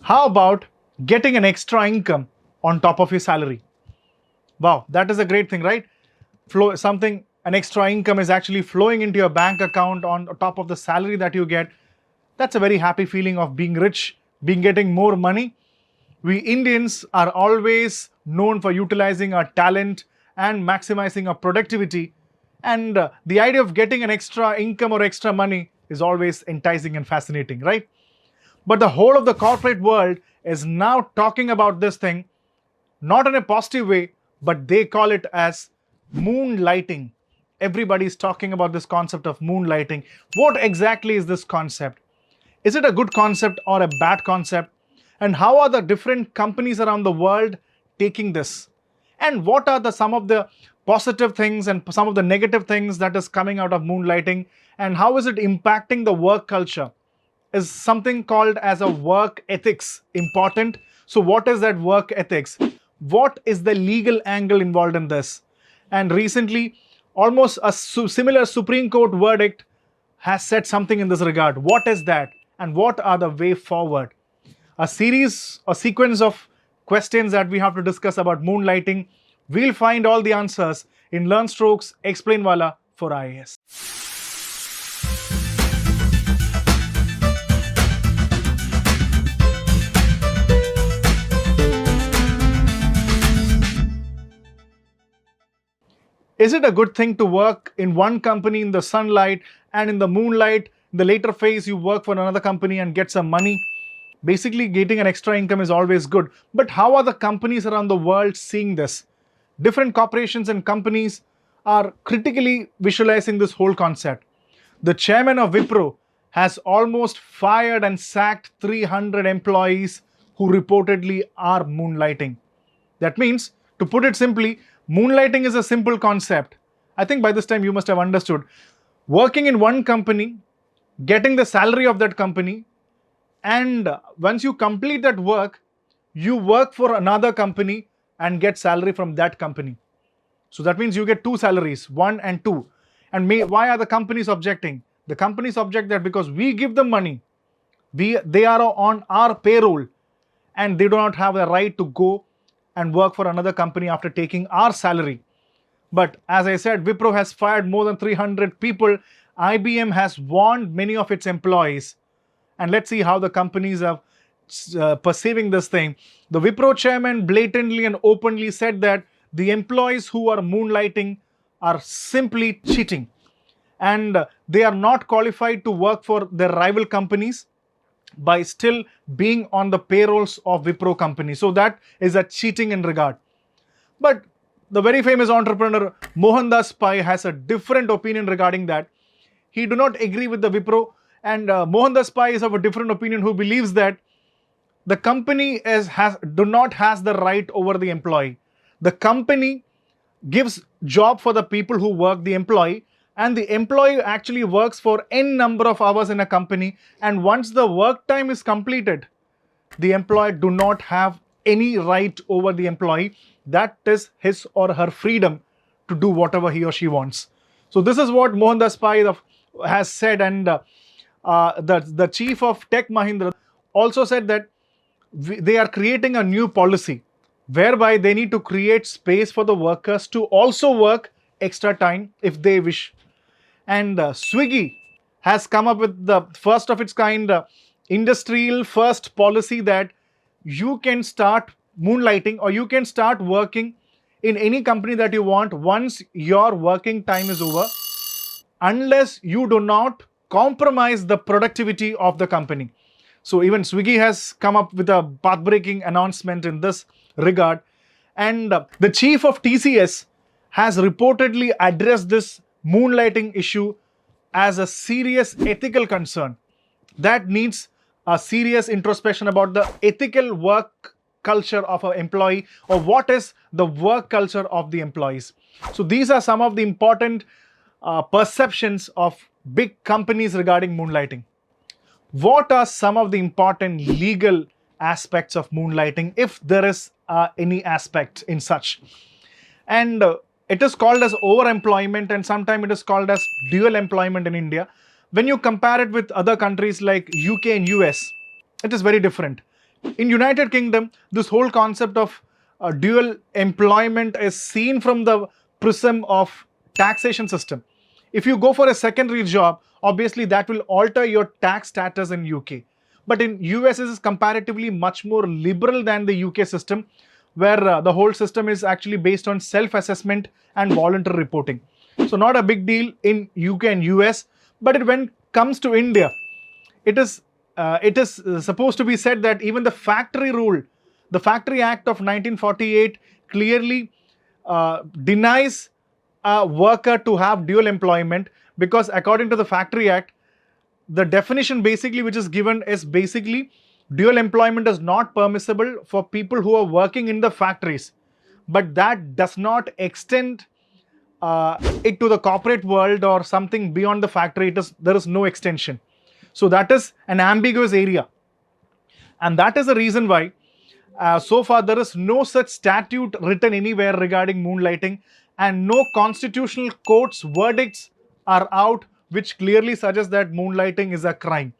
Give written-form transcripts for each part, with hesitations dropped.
How about getting an extra income on top of your salary? Wow, that is a great thing, right? An extra income is actually flowing into your bank account on top of the salary that you get. That's a very happy feeling of being rich, getting more money. We Indians are always known for utilizing our talent and maximizing our productivity. And the idea of getting an extra income or extra money is always enticing and fascinating, right? But the whole of the corporate world is now talking about this thing, not in a positive way, but they call it as moonlighting. Everybody is talking about this concept of moonlighting. What exactly is this concept? Is it a good concept or a bad concept? And how are the different companies around the world taking this? And what are some of the positive things and some of the negative things that is coming out of moonlighting? And how is it impacting the work culture? Is something called as a work ethics important? So what is that work ethics? What is the legal angle involved in this? And recently, almost a similar Supreme Court verdict has said something in this regard. What is that? And what are the way forward? A sequence of questions that we have to discuss about moonlighting. We'll find all the answers in LearnStroke's ExplainWallah for IAS. Is it a good thing to work in one company in the sunlight and in the moonlight? In the later phase, you work for another company and get some money. Basically, getting an extra income is always good. But how are the companies around the world seeing this? Different corporations and companies are critically visualizing this whole concept. The chairman of Wipro has almost fired and sacked 300 employees who reportedly are moonlighting. That means, to put it simply, moonlighting is a simple concept. I think by this time you must have understood. Working in one company, getting the salary of that company, and once you complete that work, you work for another company and get salary from that company. So that means you get two salaries, 1 and 2. And why are the companies objecting? The companies object that because we give them money, they are on our payroll, and they do not have the right to go and work for another company after taking our salary. But as I said, Wipro has fired more than 300 people. IBM has warned many of its employees. And let's see how the companies are perceiving this thing. The Wipro chairman blatantly and openly said that the employees who are moonlighting are simply cheating. And they are not qualified to work for their rival companies by still being on the payrolls of Wipro company. So that is a cheating in regard. But the very famous entrepreneur Mohandas Pai has a different opinion regarding that. He do not agree with the Wipro, and Mohandas Pai is of a different opinion, who believes that the company has the right over the employee. The company gives job for the people who work the employee, and the employee actually works for n number of hours in a company, and once the work time is completed, the employee do not have any right over the employee. That is his or her freedom to do whatever he or she wants. So this is what Mohandas Pai has said, and the chief of Tech Mahindra also said that they are creating a new policy whereby they need to create space for the workers to also work extra time if they wish. And Swiggy has come up with the first of its kind industrial first policy that you can start moonlighting or you can start working in any company that you want once your working time is over, unless you do not compromise the productivity of the company. So even Swiggy has come up with a path-breaking announcement in this regard. And the chief of TCS has reportedly addressed this moonlighting issue as a serious ethical concern that needs a serious introspection about the ethical work culture of an employee, or what is the work culture of the employees. So these are some of the important perceptions of big companies regarding moonlighting. What are some of the important legal aspects of moonlighting, if there is any aspect in such? And it is called as overemployment, and sometimes it is called as dual employment in India. When you compare it with other countries like UK and US, it is very different. In United Kingdom, this whole concept of dual employment is seen from the prism of taxation system. If you go for a secondary job, obviously that will alter your tax status in UK. But in US, it is comparatively much more liberal than the UK system, where the whole system is actually based on self-assessment and voluntary reporting. So not a big deal in UK and US, but when it comes to India, it is supposed to be said that even the factory rule, the Factory Act of 1948 clearly denies a worker to have dual employment, because according to the Factory Act, the definition basically which is given is basically dual employment is not permissible for people who are working in the factories, but that does not extend it to the corporate world or something beyond the factory. There is no extension. So that is an ambiguous area, and that is the reason why so far there is no such statute written anywhere regarding moonlighting, and no constitutional court's verdicts are out which clearly suggest that moonlighting is a crime.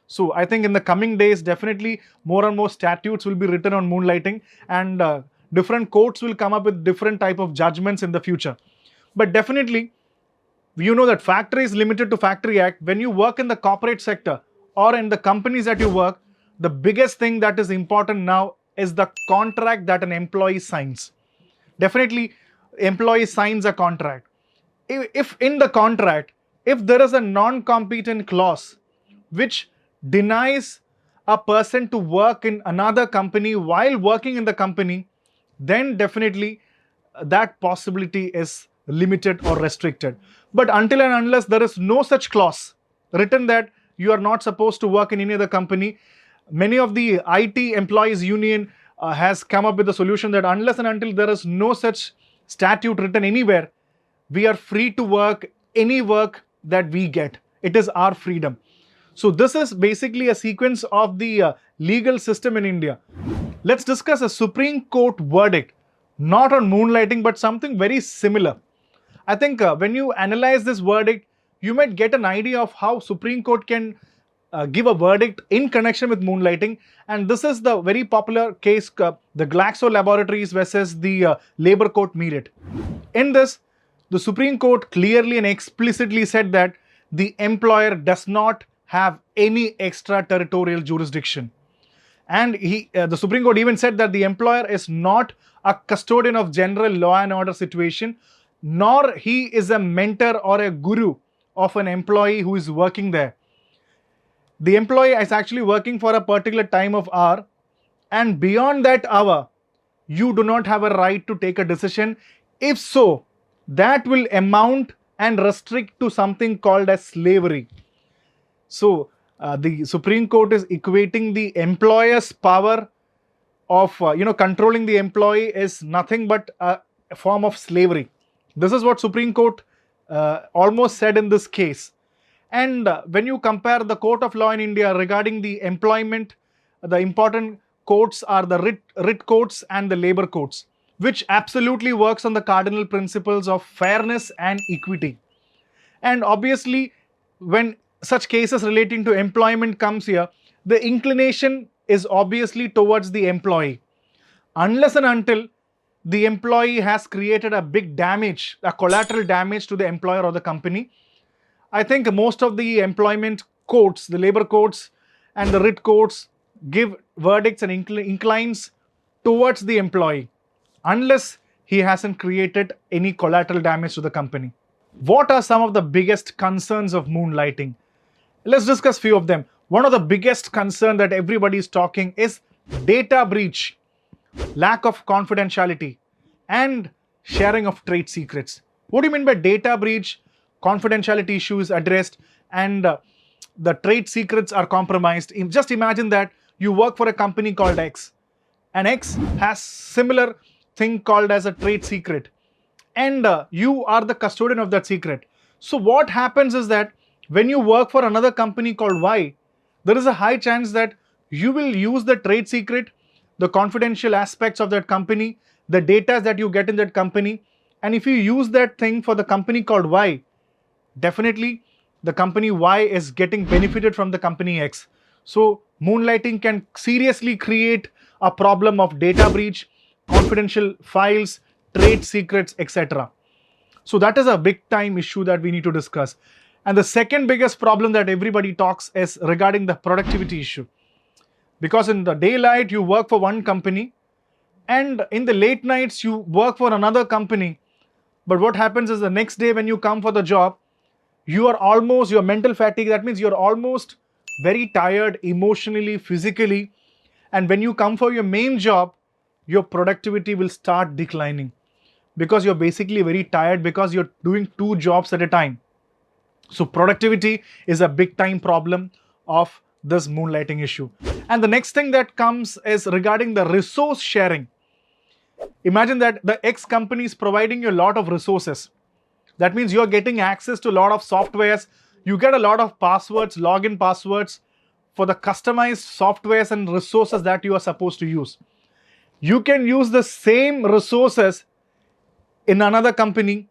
So I think in the coming days, definitely more and more statutes will be written on moonlighting, and different courts will come up with different type of judgments in the future. But definitely, you know that factory is limited to Factory Act. When you work in the corporate sector or in the companies that you work, the biggest thing that is important now is the contract that an employee signs. Definitely, employee signs a contract. If in the contract, if there is a non-competent clause which denies a person to work in another company while working in the company, then definitely that possibility is limited or restricted. But until and unless there is no such clause written that you are not supposed to work in any other company, many of the IT employees union has come up with a solution that unless and until there is no such statute written anywhere, we are free to work any work that we get. It is our freedom. So this is basically a sequence of the legal system in India. Let's discuss a Supreme Court verdict, not on moonlighting, but something very similar. I think when you analyze this verdict, you might get an idea of how Supreme Court can give a verdict in connection with moonlighting. And this is the very popular case, the Glaxo Laboratories versus the Labor Court Merit. In this, the Supreme Court clearly and explicitly said that the employer does not have any extraterritorial jurisdiction. And the Supreme Court even said that the employer is not a custodian of general law and order situation, nor he is a mentor or a guru of an employee who is working there. The employee is actually working for a particular time of hour, and beyond that hour, you do not have a right to take a decision. If so, that will amount and restrict to something called as slavery. So the Supreme Court is equating the employer's power of controlling the employee is nothing but a form of slavery. This is what Supreme Court almost said in this case. And when you compare the court of law in India regarding the employment, the important courts are the writ courts and the labor courts, which absolutely works on the cardinal principles of fairness and equity. And obviously, when such cases relating to employment comes here, the inclination is obviously towards the employee. Unless and until the employee has created a big damage, a collateral damage to the employer or the company, I think most of the employment courts, the labor courts and the writ courts give verdicts and inclines towards the employee, unless he hasn't created any collateral damage to the company. What are some of the biggest concerns of moonlighting? Let's discuss few of them. One of the biggest concern that everybody is talking is data breach, lack of confidentiality, and sharing of trade secrets. What do you mean by data breach? Confidentiality issues addressed and the trade secrets are compromised. Just imagine that you work for a company called X, and X has similar thing called as a trade secret, and you are the custodian of that secret. So what happens is that when you work for another company called Y, there is a high chance that you will use the trade secret, the confidential aspects of that company, the data that you get in that company, and if you use that thing for the company called Y, definitely the company Y is getting benefited from the company X. So moonlighting can seriously create a problem of data breach, confidential files, trade secrets, etc. So that is a big time issue that we need to discuss. And the second biggest problem that everybody talks is regarding the productivity issue. Because in the daylight you work for one company, and in the late nights you work for another company. But what happens is the next day when you come for the job, your mental fatigue, that means you're almost very tired emotionally, physically. And when you come for your main job, your productivity will start declining because you're basically very tired because you're doing two jobs at a time. So productivity is a big time problem of this moonlighting issue. And the next thing that comes is regarding the resource sharing. Imagine that the X company is providing you a lot of resources. That means you're getting access to a lot of softwares. You get a lot of passwords, login passwords for the customized softwares and resources that you are supposed to use. You can use the same resources in another company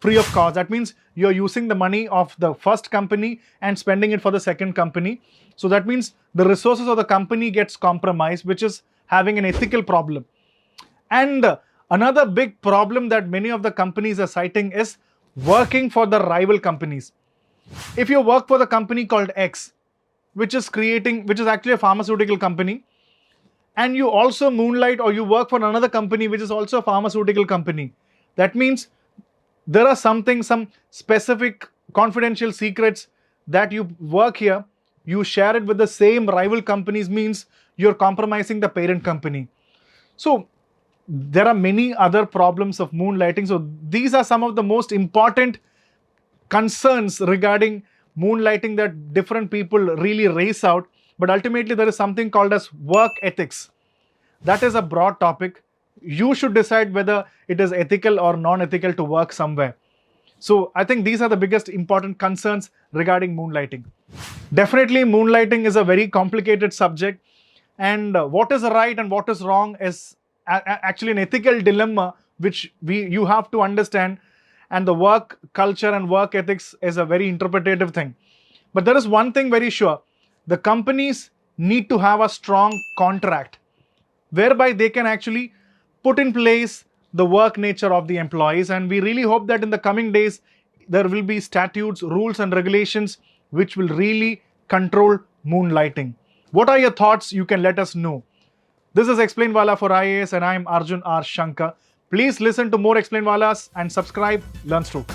free of cost. That means you're using the money of the first company and spending it for the second company. So that means the resources of the company gets compromised, which is having an ethical problem. And another big problem that many of the companies are citing is working for the rival companies. If you work for the company called X, which is actually a pharmaceutical company, and you also moonlight or you work for another company which is also a pharmaceutical company, that means there are some specific confidential secrets that you work here, you share it with the same rival companies, means you're compromising the parent company. So there are many other problems of moonlighting. So these are some of the most important concerns regarding moonlighting that different people really raise out. But ultimately there is something called as work ethics. That is a broad topic. You should decide whether it is ethical or non-ethical to work somewhere. So I think these are the biggest important concerns regarding moonlighting. Definitely moonlighting is a very complicated subject, and what is right and what is wrong is actually an ethical dilemma which you have to understand. And the work culture and work ethics is a very interpretative thing. But there is one thing very sure: the companies need to have a strong contract whereby they can actually put in place the work nature of the employees. And we really hope that in the coming days there will be statutes, rules and regulations which will really control moonlighting. What are your thoughts? You can let us know. This is ExplainWallah for IAS and I am Arjun R. Shaankar. Please listen to more ExplainWallahs and subscribe LearnStroke.